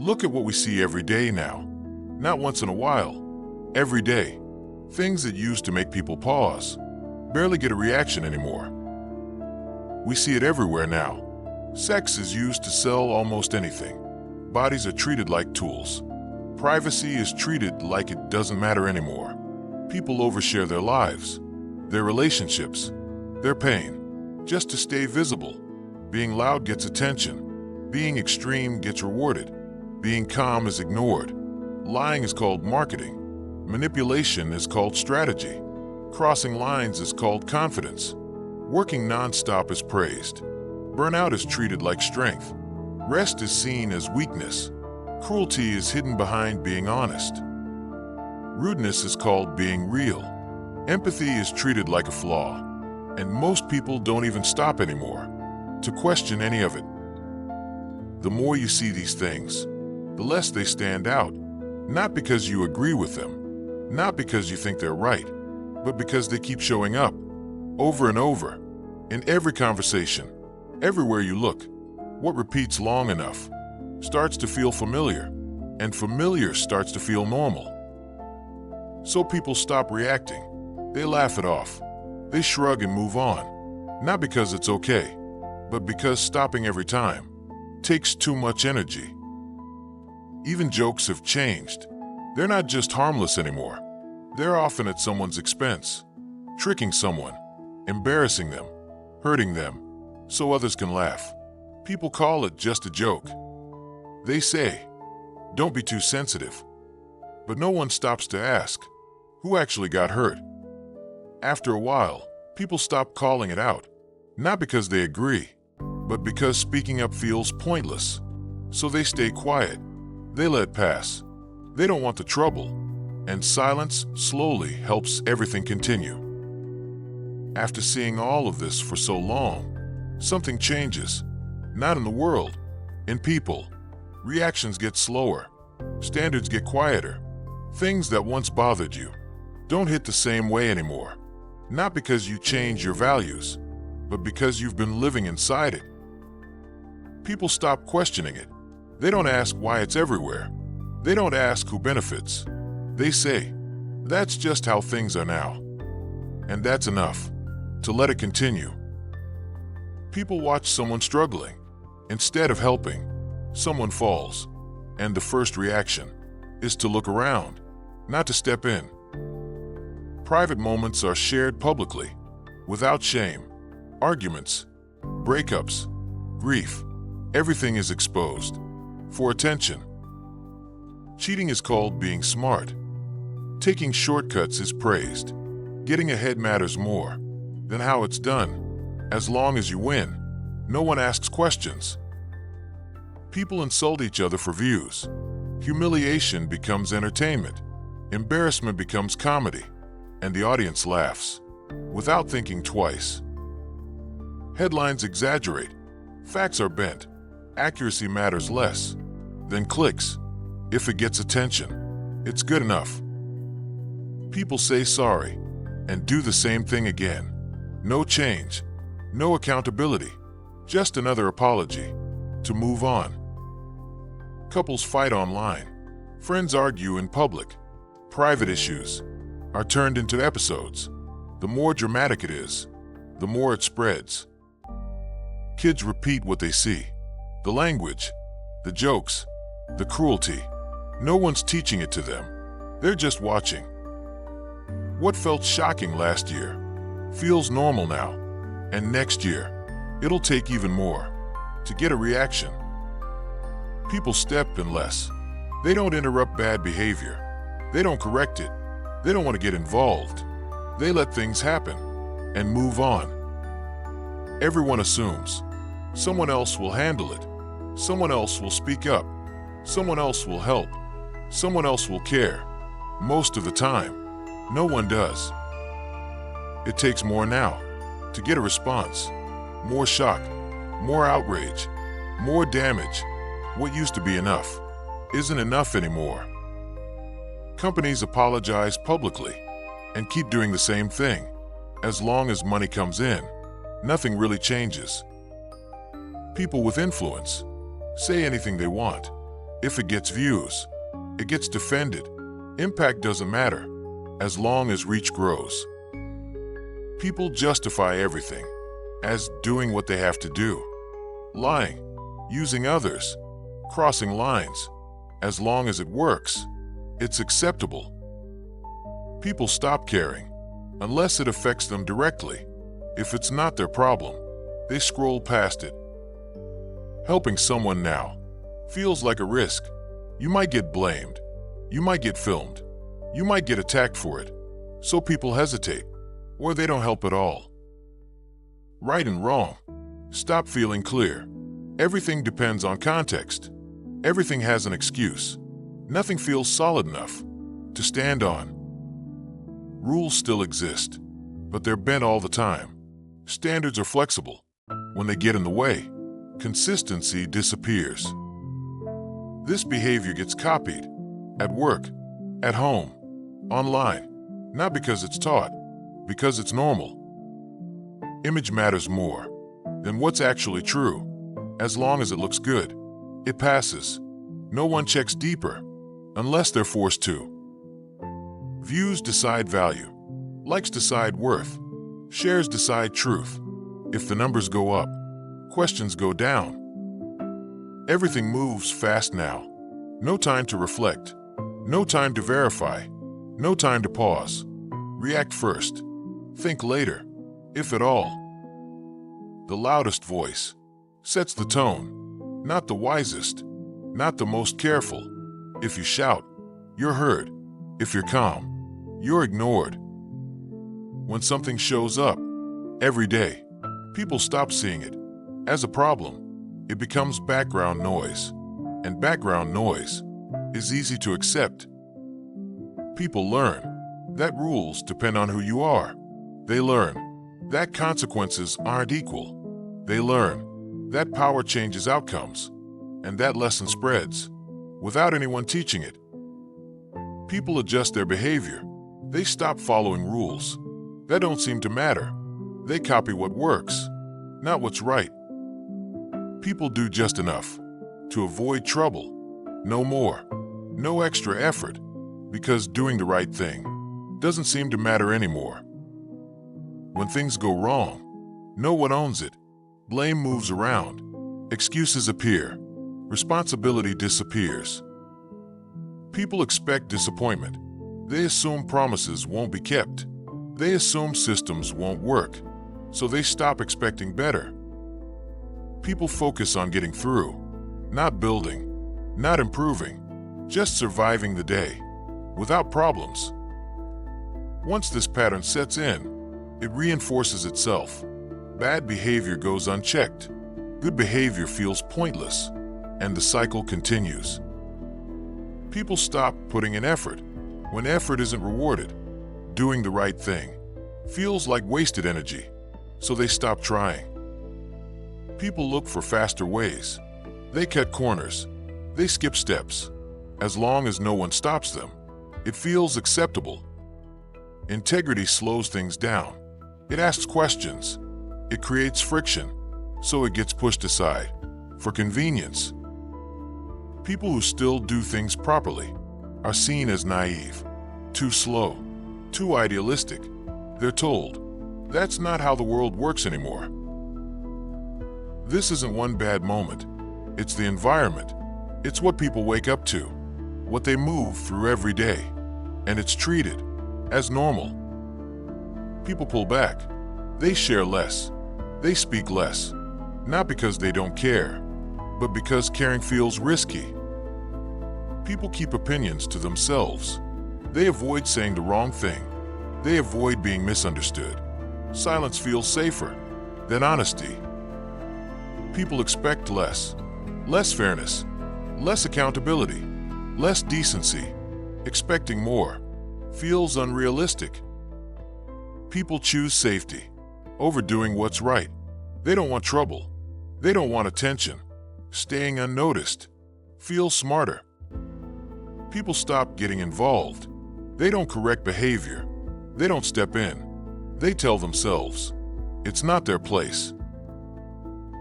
Look at what we see every day now. Not once in a while. Every day. Things that used to make people pause barely get a reaction anymore. We see it everywhere now. Sex is used to sell almost anything. Bodies are treated like tools. Privacy is treated like it doesn't matter anymore. People overshare their lives, their relationships, their pain, just to stay visible. Being loud gets attention. Being extreme gets rewarded. Being calm is ignored. Lying is called marketing. Manipulation is called strategy. Crossing lines is called confidence. Working non-stop is praised. Burnout is treated like strength. Rest is seen as weakness. Cruelty is hidden behind being honest. Rudeness is called being real. Empathy is treated like a flaw. And most people don't even stop anymore to question any of it. The more you see these things, the less they stand out. Not because you agree with them, not because you think they're right, but because they keep showing up, over and over, in every conversation, everywhere you look. What repeats long enough starts to feel familiar, and familiar starts to feel normal. So people stop reacting. They laugh it off. They shrug and move on, not because it's okay, but because stopping every time takes too much energy. Even jokes have changed. They're not just harmless anymore. They're often at someone's expense, tricking someone, embarrassing them, hurting them, so others can laugh. People call it just a joke. They say, "Don't be too sensitive." But no one stops to ask, who actually got hurt? After a while, people stop calling it out, not because they agree, but because speaking up feels pointless. So they stay quiet. They let it pass. They don't want the trouble. And silence slowly helps everything continue. After seeing all of this for so long, something changes. Not in the world, in people. Reactions get slower. Standards get quieter. Things that once bothered you don't hit the same way anymore. Not because you change your values, but because you've been living inside it. People stop questioning it. They don't ask why it's everywhere. They don't ask who benefits. They say, that's just how things are now. And that's enough to let it continue. People watch someone struggling. Instead of helping, someone falls. And the first reaction is to look around, not to step in. Private moments are shared publicly, without shame. Arguments, breakups, grief, everything is exposed for attention. Cheating is called being smart. Taking shortcuts is praised. Getting ahead matters more than how it's done. As long as you win, no one asks questions. People insult each other for views. Humiliation becomes entertainment. Embarrassment becomes comedy. And the audience laughs, without thinking twice. Headlines exaggerate. Facts are bent. Accuracy matters less. Then clicks. If it gets attention, it's good enough. People say sorry and do the same thing again. No change, no accountability, just another apology to move on. Couples fight online. Friends argue in public. Private issues are turned into episodes. The more dramatic it is, the more it spreads. Kids repeat what they see. The language, the jokes, the cruelty. No one's teaching it to them. They're just watching. What felt shocking last year feels normal now. And next year, it'll take even more to get a reaction. People step in less. They don't interrupt bad behavior. They don't correct it. They don't want to get involved. They let things happen and move on. Everyone assumes someone else will handle it. Someone else will speak up. Someone else will help. Someone else will care. Most of the time, no one does. It takes more now to get a response. More shock, more outrage, more damage. What used to be enough isn't enough anymore. Companies apologize publicly and keep doing the same thing. As long as money comes in, nothing really changes. People with influence say anything they want. If it gets views, it gets defended. Impact doesn't matter, as long as reach grows. People justify everything as doing what they have to do. Lying, using others, crossing lines. As long as it works, it's acceptable. People stop caring unless it affects them directly. If it's not their problem, they scroll past it. Helping someone now feels like a risk. You might get blamed. You might get filmed. You might get attacked for it. So people hesitate, or they don't help at all. Right and wrong stop feeling clear. Everything depends on context. Everything has an excuse. Nothing feels solid enough to stand on. Rules still exist, but they're bent all the time. Standards are flexible. When they get in the way, consistency disappears. This behavior gets copied at work, at home, online, not because it's taught, because it's normal. Image matters more than what's actually true. As long as it looks good, it passes. No one checks deeper unless they're forced to. Views decide value. Likes decide worth. Shares decide truth. If the numbers go up, questions go down. Everything moves fast now. No time to reflect. No time to verify. No time to pause. React first. Think later, if at all. The loudest voice sets the tone, not the wisest, not the most careful. If you shout, you're heard. If you're calm, you're ignored. When something shows up every day, people stop seeing it as a problem. It becomes background noise, and background noise is easy to accept. People learn that rules depend on who you are. They learn that consequences aren't equal. They learn that power changes outcomes, and that lesson spreads without anyone teaching it. People adjust their behavior. They stop following rules that don't seem to matter. They copy what works, not what's right. People do just enough to avoid trouble. No more. No extra effort, because doing the right thing doesn't seem to matter anymore. When things go wrong, no one owns it. Blame moves around. Excuses appear. Responsibility disappears. People expect disappointment. They assume promises won't be kept. They assume systems won't work, so they stop expecting better. People focus on getting through, not building, not improving, just surviving the day, without problems. Once this pattern sets in, it reinforces itself. Bad behavior goes unchecked. Good behavior feels pointless, and the cycle continues. People stop putting in effort when effort isn't rewarded. Doing the right thing feels like wasted energy, so they stop trying. People look for faster ways. They cut corners. They skip steps. As long as no one stops them, it feels acceptable. Integrity slows things down. It asks questions. It creates friction, so it gets pushed aside for convenience. People who still do things properly are seen as naive, too slow, too idealistic. They're told, that's not how the world works anymore. This isn't one bad moment. It's the environment. It's what people wake up to, what they move through every day, and it's treated as normal. People pull back. They share less. They speak less, not because they don't care, but because caring feels risky. People keep opinions to themselves. They avoid saying the wrong thing. They avoid being misunderstood. Silence feels safer than honesty. People expect less fairness, less accountability, less decency. Expecting more feels unrealistic. People choose safety over doing what's right. They don't want trouble. They don't want attention. Staying unnoticed feels smarter. People stop getting involved. They don't correct behavior. They don't step in. They tell themselves it's not their place.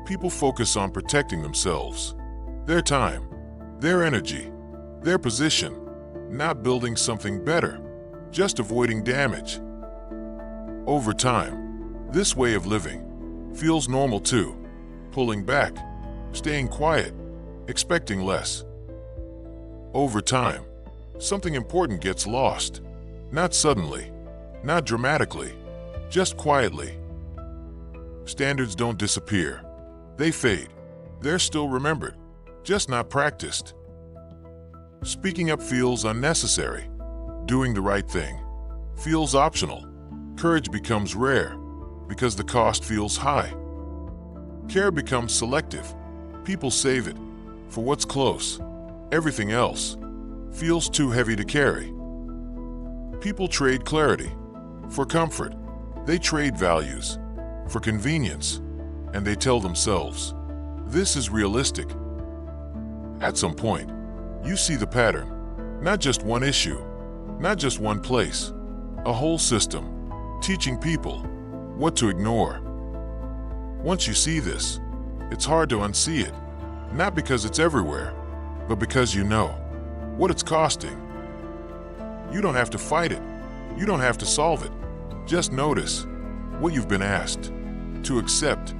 People focus on protecting themselves, their time, their energy, their position, not building something better, just avoiding damage. Over time, this way of living feels normal too, pulling back, staying quiet, expecting less. Over time, something important gets lost, not suddenly, not dramatically, just quietly. Standards don't disappear, they fade. They're still remembered, just not practiced. Speaking up feels unnecessary. Doing the right thing feels optional. Courage becomes rare because the cost feels high. Care becomes selective. People save it for what's close. Everything else feels too heavy to carry. People trade clarity for comfort. They trade values for convenience, and they tell themselves, this is realistic. At some point, you see the pattern. Not just one issue, not just one place, a whole system, teaching people what to ignore. Once you see this, it's hard to unsee it, not because it's everywhere, but because you know what it's costing. You don't have to fight it. You don't have to solve it. Just notice what you've been asked to accept